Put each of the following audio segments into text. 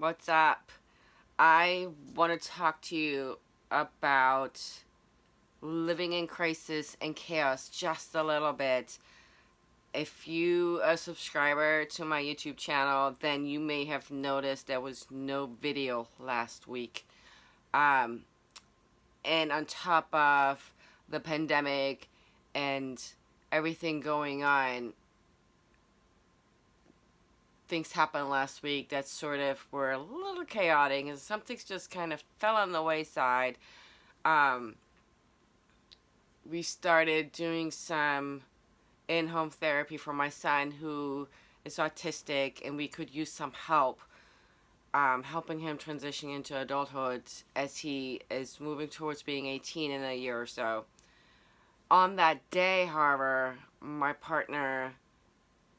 What's up? I want to talk to you about living in crisis and chaos just a little bit. If you are a subscriber to my YouTube channel, then you may have noticed there was no video last week. Um, and on top of the pandemic and everything going on, things happened last week that sort of were a little chaotic and some things just kind of fell on the wayside. Um, we started doing some in-home therapy for my son who is autistic, and we could use some help helping him transition into adulthood as he is moving towards being 18 in a year or so. On that day, however, my partner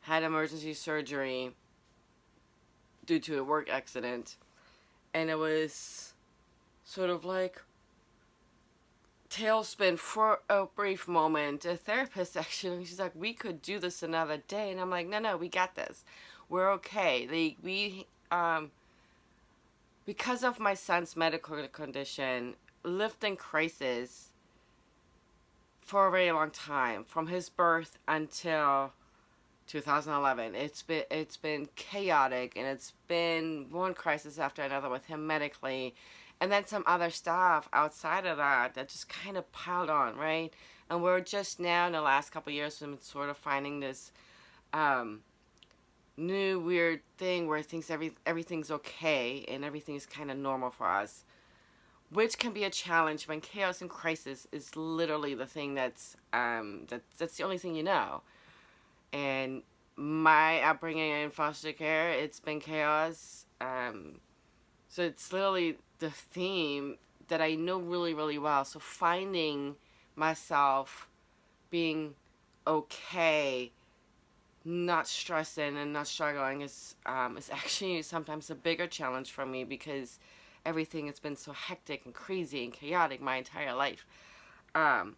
had emergency surgery due to a work accident, and it was sort of like tailspin for a brief moment. A therapist actually, she's like, we could do this another day, and I'm like, no, we got this. We're okay. Because of my son's medical condition, lived in crisis for a very long time, from his birth until 2011. It's been chaotic, and it's been one crisis after another with him medically, and then some other stuff outside of that just kind of piled on, right? And we're just now in the last couple of years been sort of finding this um, new weird thing where everything's okay and everything's kind of normal for us, which can be a challenge when chaos and crisis is literally the thing that's the only thing you know. And my upbringing in foster care, it's been chaos. So it's literally the theme that I know really, really well. So finding myself being okay, not stressing and not struggling is actually sometimes a bigger challenge for me, because everything has been so hectic and crazy and chaotic my entire life. Um,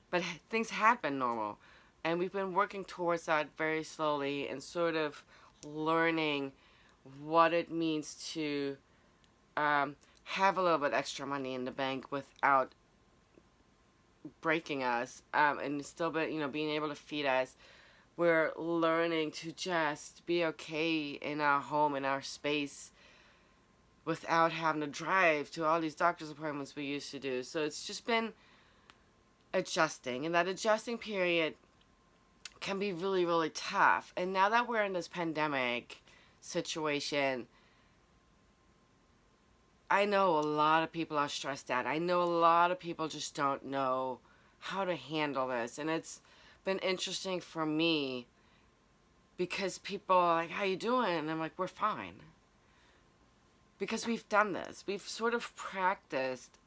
but things had been normal, and we've been working towards that very slowly and sort of learning what it means to have a little bit extra money in the bank without breaking us, and still being able to feed us. We're learning to just be okay in our home, in our space, without having to drive to all these doctor's appointments we used to do. So it's just been adjusting, and that adjusting period can be really, really tough. And now that we're in this pandemic situation, I know a lot of people are stressed out. I know a lot of people just don't know how to handle this. And it's been interesting for me because people are like, how you doing? And I'm like, we're fine. Because we've done this. We've sort of practiced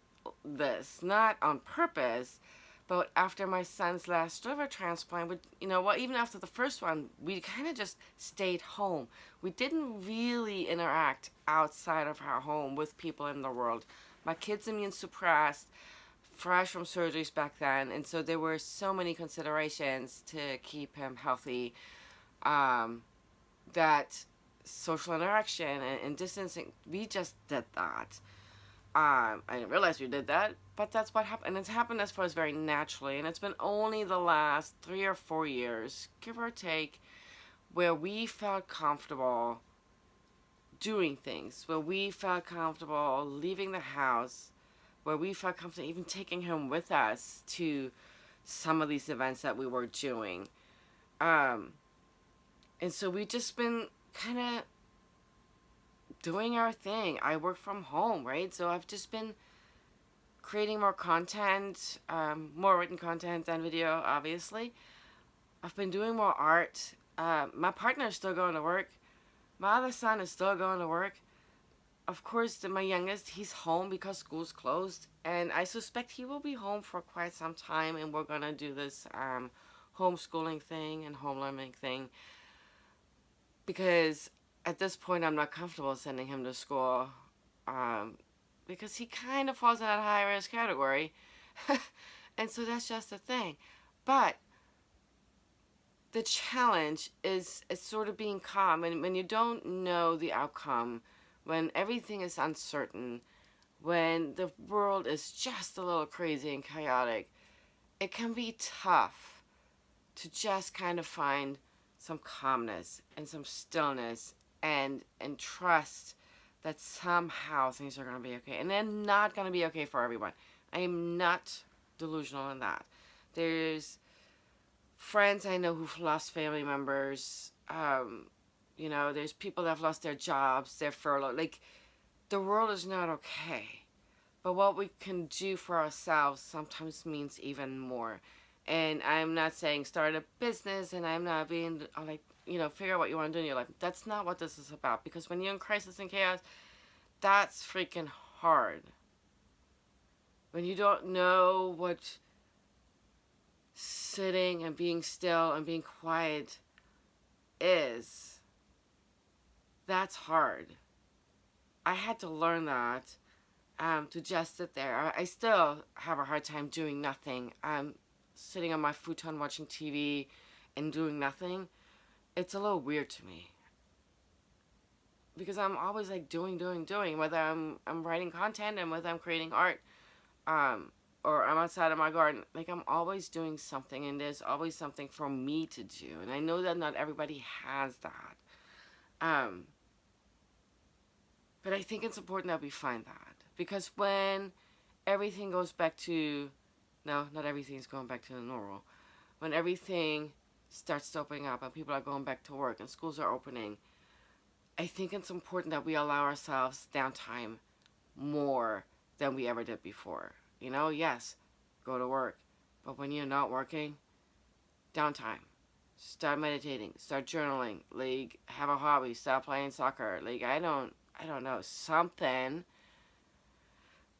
this, not on purpose, but after my son's last liver transplant, even after the first one, we kind of just stayed home. We didn't really interact outside of our home with people in the world. My kid's immune suppressed, fresh from surgeries back then, and so there were so many considerations to keep him healthy, that social interaction and distancing, we just did that. I didn't realize we did that, but that's what happened. And it's happened as far as very naturally. And it's been only the last 3 or 4 years, give or take, where we felt comfortable doing things, where we felt comfortable leaving the house, where we felt comfortable even taking him with us to some of these events that we were doing. And so we've just been kind of doing our thing. I work from home, right? So I've just been creating more content, more written content than video, obviously. I've been doing more art. My partner is still going to work. My other son is still going to work. Of course, my youngest, he's home because school's closed. And I suspect he will be home for quite some time. And we're going to do this homeschooling thing and home learning thing, because at this point, I'm not comfortable sending him to school, because he kind of falls in that high risk category. And so that's just the thing. But the challenge is sort of being calm. And when you don't know the outcome, when everything is uncertain, when the world is just a little crazy and chaotic, it can be tough to just kind of find some calmness and some stillness and trust that somehow things are going to be okay. And they're not going to be okay for everyone. I am not delusional in that. There's friends I know who've lost family members. There's people that have lost their jobs, their furlough. Like, the world is not okay. But what we can do for ourselves sometimes means even more. And I'm not saying start a business, and I'm not being like, figure out what you want to do in your life. That's not what this is about. Because when you're in crisis and chaos, that's freaking hard. When you don't know what sitting and being still and being quiet is, that's hard. I had to learn that, to just sit there. I still have a hard time doing nothing. Sitting on my futon watching TV and doing nothing. It's a little weird to me. Because I'm always like doing. Whether I'm writing content and whether I'm creating art, or I'm outside of my garden. Like, I'm always doing something, and there's always something for me to do. And I know that not everybody has that. But I think it's important that we find that. Because when everything goes back to... No, not everything's going back to the normal. When everything starts to open up and people are going back to work and schools are opening, I think it's important that we allow ourselves downtime more than we ever did before. Yes, go to work. But when you're not working, downtime. Start meditating. Start journaling. Like, have a hobby. Start playing soccer. Like, I don't know. Something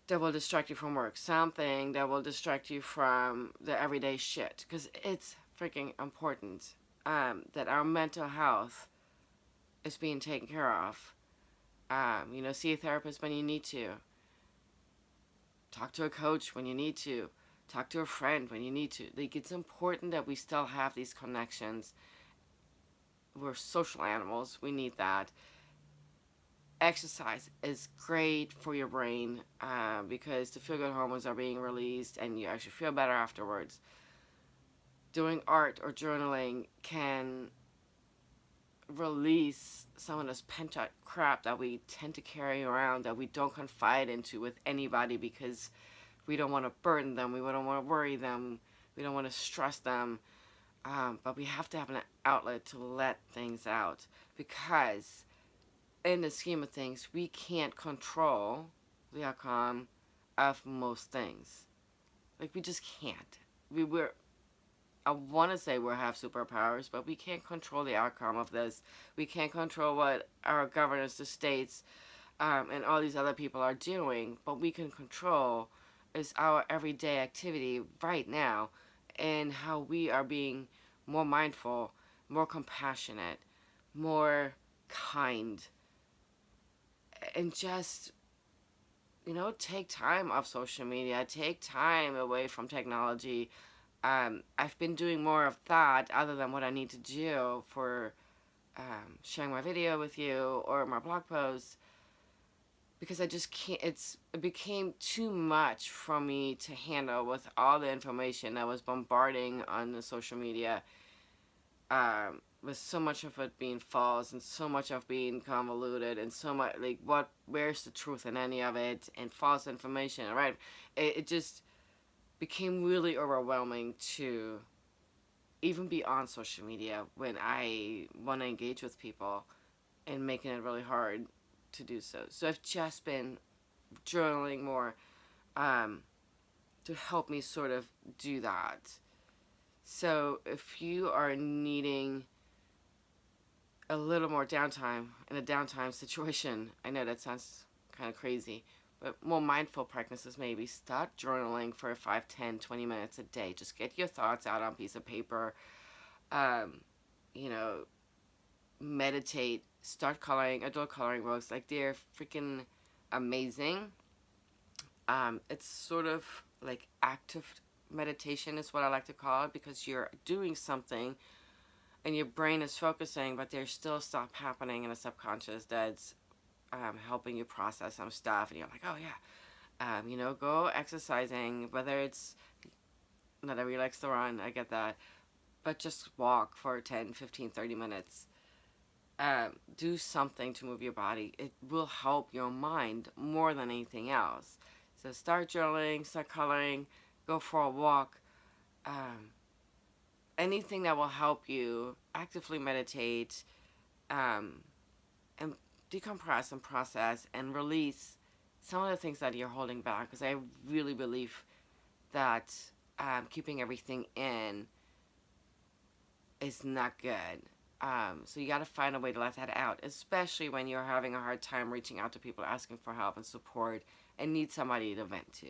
that will distract you from work. Something that will distract you from the everyday shit. Because it's freaking important that our mental health is being taken care of. See a therapist when you need to. Talk to a coach when you need to. Talk to a friend when you need to. Like, it's important that we still have these connections. We're social animals. We need that. Exercise is great for your brain, because the feel-good hormones are being released and you actually feel better afterwards. Doing art or journaling can release some of this pent-up crap that we tend to carry around, that we don't confide into with anybody because we don't want to burden them, we don't want to worry them, we don't want to stress them, but we have to have an outlet to let things out, because in the scheme of things, we can't control the outcome of most things. Like, we just can't. I want to say we have superpowers, but we can't control the outcome of this. We can't control what our governors, the states, and all these other people are doing. But we can control is our everyday activity right now, and how we are being more mindful, more compassionate, more kind, and just, take time off social media, take time away from technology. I've been doing more of that other than what I need to do for sharing my video with you or my blog posts, because I just can't. It became too much for me to handle with all the information that was bombarding on the social media, with so much of it being false and so much of being convoluted and so much, like, where's the truth in any of it, and false information, right? It just became really overwhelming to even be on social media when I want to engage with people, and making it really hard to do so. So I've just been journaling more, to help me sort of do that. So if you are needing a little more downtime in a downtime situation, I know that sounds kind of crazy, but more mindful practices, maybe start journaling for 5, 10, 20 minutes a day. Just get your thoughts out on a piece of paper. Meditate. Start coloring. Adult coloring books. Like, they're freaking amazing. It's sort of like active meditation is what I like to call it, because you're doing something and your brain is focusing, but there's still stuff happening in the subconscious that's helping you process some stuff, and you're like, oh yeah, go exercising, whether it's, not everybody likes to run, I get that, but just walk for 10, 15, 30 minutes. Do something to move your body. It will help your mind more than anything else. So start journaling, start coloring, go for a walk. Um, Anything that will help you actively meditate, um, and decompress and process and release some of the things that you're holding back. Because I really believe that keeping everything in is not good. So you got to find a way to let that out, especially when you're having a hard time reaching out to people, asking for help and support, and need somebody to vent to.